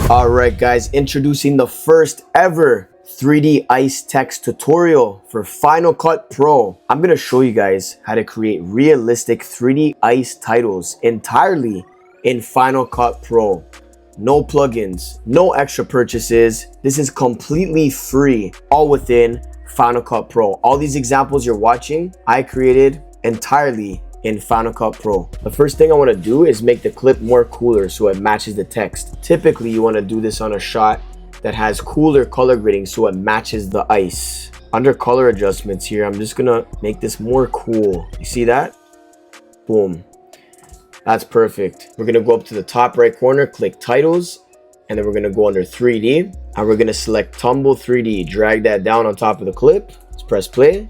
All right, guys, introducing the first ever 3D ice text tutorial for Final Cut Pro. I'm gonna show you guys how to create realistic 3D ice titles entirely in Final Cut Pro. No plugins, no extra purchases. This is completely free, all within Final Cut Pro. All these examples you're watching, I created entirely in Final Cut Pro. The first thing I want to do is make the clip more cooler so it matches the text. Typically, you want to do this on a shot that has cooler color grading so it matches the ice. Under color adjustments here, I'm just gonna make this more cool. You see that? Boom. That's perfect. We're gonna go up to the top right corner, click titles, and then we're gonna go under 3D, and we're gonna select Tumble 3D. Drag that down on top of the clip. Let's press play.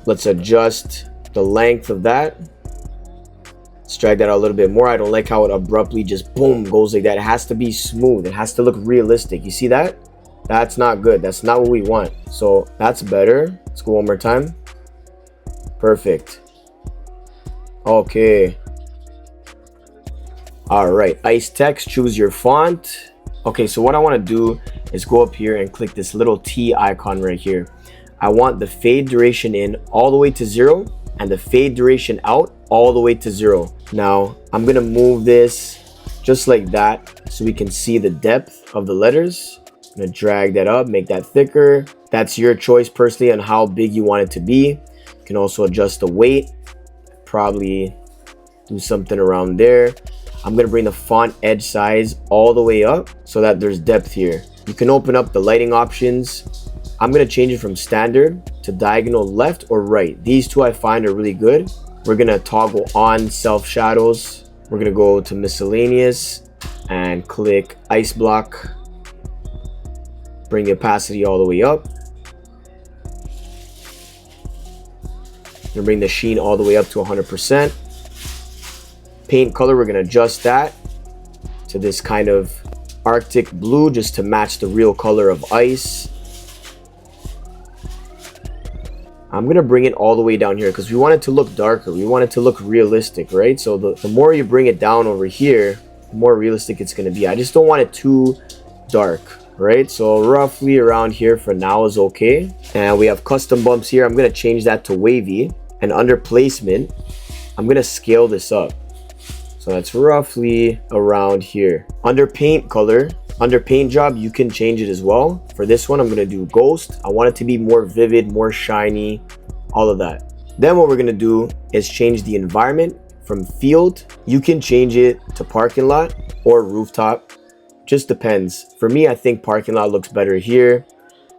Let's adjust the length of that. Let's drag that out a little bit more. I don't like how it abruptly just boom goes like that. It has to be smooth. It has to look realistic. You see that? That's not good. That's not what we want. So that's better. Let's go one more time. Perfect. Okay. All right, ice text, choose your font. Okay, so what I want to do is go up here and click this little T icon right here. I want the fade duration in all the way to 0 and the fade duration out all the way to 0. Now, I'm gonna move this just like that so we can see the depth of the letters. I'm gonna drag that up, make that thicker. That's your choice personally on how big you want it to be. You can also adjust the weight, probably do something around there. I'm gonna bring the font edge size all the way up so that there's depth here. You can open up the lighting options. I'm gonna change it from standard to diagonal left or right. These two I find are really good. We're gonna toggle on self shadows. We're gonna go to miscellaneous and click ice block. Bring the opacity all the way up. Gonna bring the sheen all the way up to 100%. Paint color, we're gonna adjust that to this kind of Arctic blue just to match the real color of ice. I'm gonna bring it all the way down here because we want it to look darker. We want it to look realistic, right? So the more you bring it down over here, the more realistic it's gonna be. I just don't want it too dark, right? So roughly around here for now is okay. And we have custom bumps here. I'm gonna change that to wavy. And under placement, I'm gonna scale this up. So that's roughly around here. Under paint color, under paint job, you can change it as well. For this one, I'm gonna do ghost. I want it to be more vivid, more shiny, all of that. Then what we're gonna do is change the environment from field. You can change it to parking lot or rooftop. Just depends. For me, I think parking lot looks better here.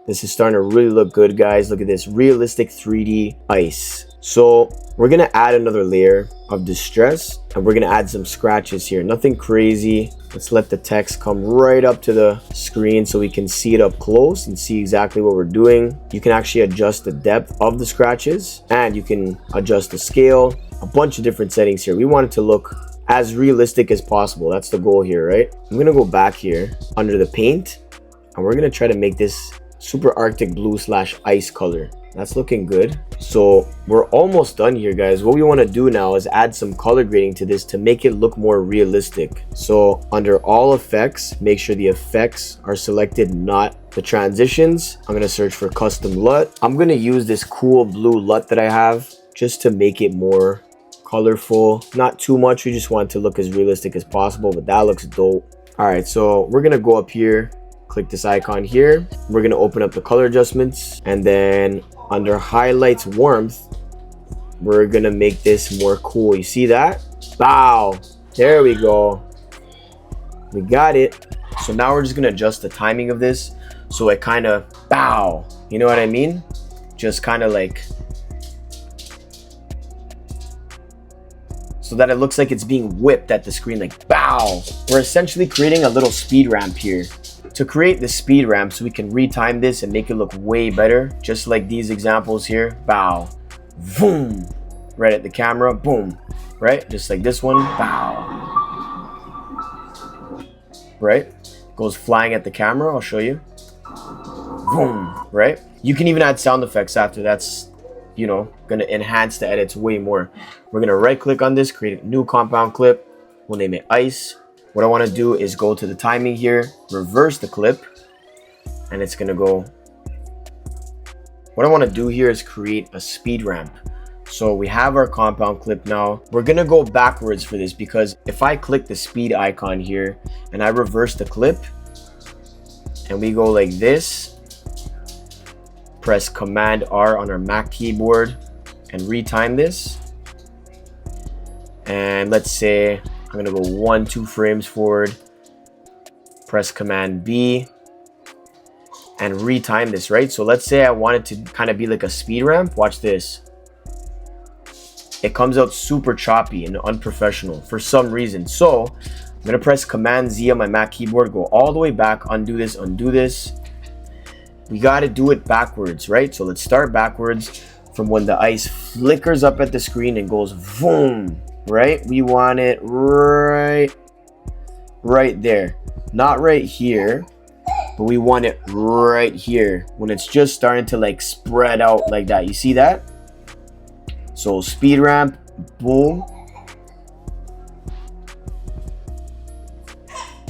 This is starting to really look good, guys. Look at this realistic 3D ice. So we're gonna add another layer of distress and we're gonna add some scratches here. Nothing crazy. Let's let the text come right up to the screen so we can see it up close and see exactly what we're doing. You can actually adjust the depth of the scratches and you can adjust the scale, a bunch of different settings here. We want it to look as realistic as possible. That's the goal here, right? I'm gonna go back here under the paint and we're gonna try to make this super Arctic blue / ice color. That's looking good. So we're almost done here, guys. What we want to do now is add some color grading to this to make it look more realistic. So under all effects, make sure the effects are selected, not the transitions. I'm going to search for custom LUT. I'm going to use this cool blue LUT that I have just to make it more colorful. Not too much. We just want it to look as realistic as possible, but that looks dope. All right, so we're going to go up here, click this icon here. We're going to open up the color adjustments, and then under highlights warmth, we're gonna make this more cool. You see that? Wow, there we go. We got it. So now we're just gonna adjust the timing of this so it kind of bow. You know what I mean? Just kind of like so that it looks like it's being whipped at the screen, like bow. We're essentially creating a little speed ramp here. To create the speed ramp so we can retime this and make it look way better, just like these examples here, bow, boom, right at the camera, boom, right? Just like this one, bow, right? Goes flying at the camera, I'll show you, boom, right? You can even add sound effects after. That's, you know, gonna enhance the edits way more. We're gonna right click on this, create a new compound clip. We'll name it ice. What I want to do is go to the timing here, reverse the clip, and it's going to go. What I want to do here is create a speed ramp. So we have our compound clip now. We're going to go backwards for this, because if I click the speed icon here and I reverse the clip and we go like this, press Command R on our Mac keyboard and retime this. And let's say I'm going to go 1-2 frames forward, press Command B and retime this, right? So let's say I want it to kind of be like a speed ramp. Watch this. It comes out super choppy and unprofessional for some reason. So I'm gonna press Command Z on my Mac keyboard, go all the way back, undo this, undo this. We gotta do it backwards, right? So let's start backwards from when the ice flickers up at the screen and goes boom, right? We want it right there, not right here, but we want it right here when it's just starting to like spread out like that. You see that? So speed ramp, boom,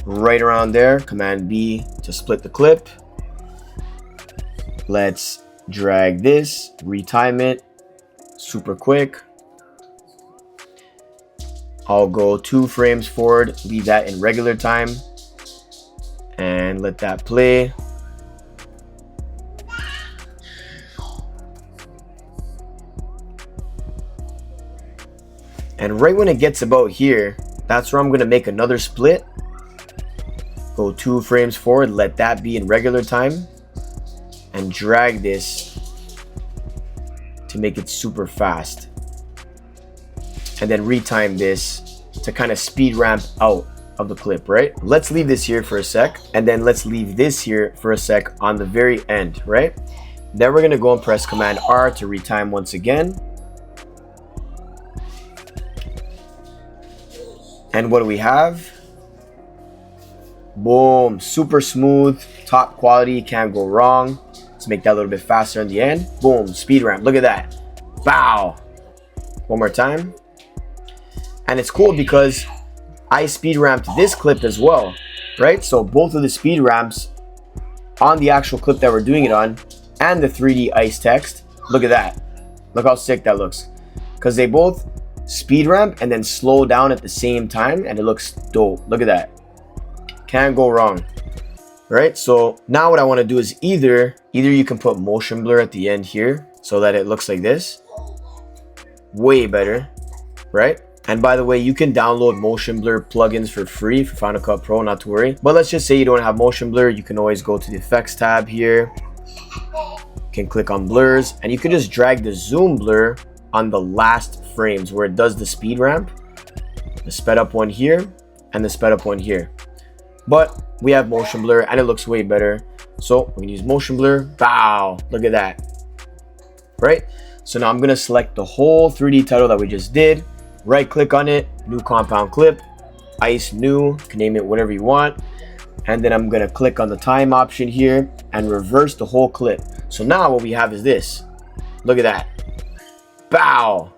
right around there. Command B to split the clip. Let's drag this, retime it, super quick. I'll go 2 frames forward, leave that in regular time, and let that play. And right when it gets about here, that's where I'm gonna make another split. Go 2 frames forward, let that be in regular time, and drag this to make it super fast. And then retime this to kind of speed ramp out of the clip, right? Let's leave this here for a sec, and then let's leave this here for a sec on the very end, right? Then we're gonna go and press Command R to retime once again. And what do we have? Boom, super smooth, top quality, can't go wrong. Let's make that a little bit faster in the end. Boom, speed ramp, look at that. Bow. One more time. And it's cool because I speed ramped this clip as well, right? So both of the speed ramps on the actual clip that we're doing it on and the 3D ice text, look at that. Look how sick that looks. Because they both speed ramp and then slow down at the same time, and it looks dope. Look at that. Can't go wrong, right? So now what I want to do is either you can put motion blur at the end here so that it looks like this. Way better, right? And by the way, you can download motion blur plugins for free for Final Cut Pro, not to worry. But let's just say you don't have motion blur, you can always go to the effects tab here. You can click on blurs, and you can just drag the zoom blur on the last frames where it does the speed ramp, the sped up one here and the sped up one here. But we have motion blur and it looks way better, so we can use motion blur. Bow, look at that, right? So now I'm gonna select the whole 3D title that we just did, right click on it, new compound clip, ice new, you can name it whatever you want, and then I'm gonna click on the time option here and reverse the whole clip. So now what we have is this, look at that. Bow.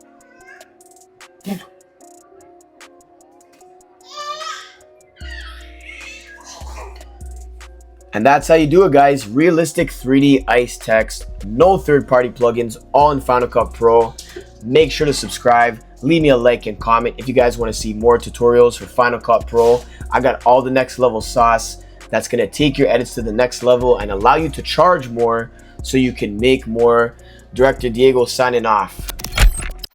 And that's how you do it, guys. Realistic 3D ice text, no third-party plugins, all in Final Cut Pro. Make sure to subscribe, leave me a like and comment if you guys want to see more tutorials for Final Cut Pro. I got all the next level sauce that's going to take your edits to the next level and allow you to charge more so you can make more. Director Diego signing off.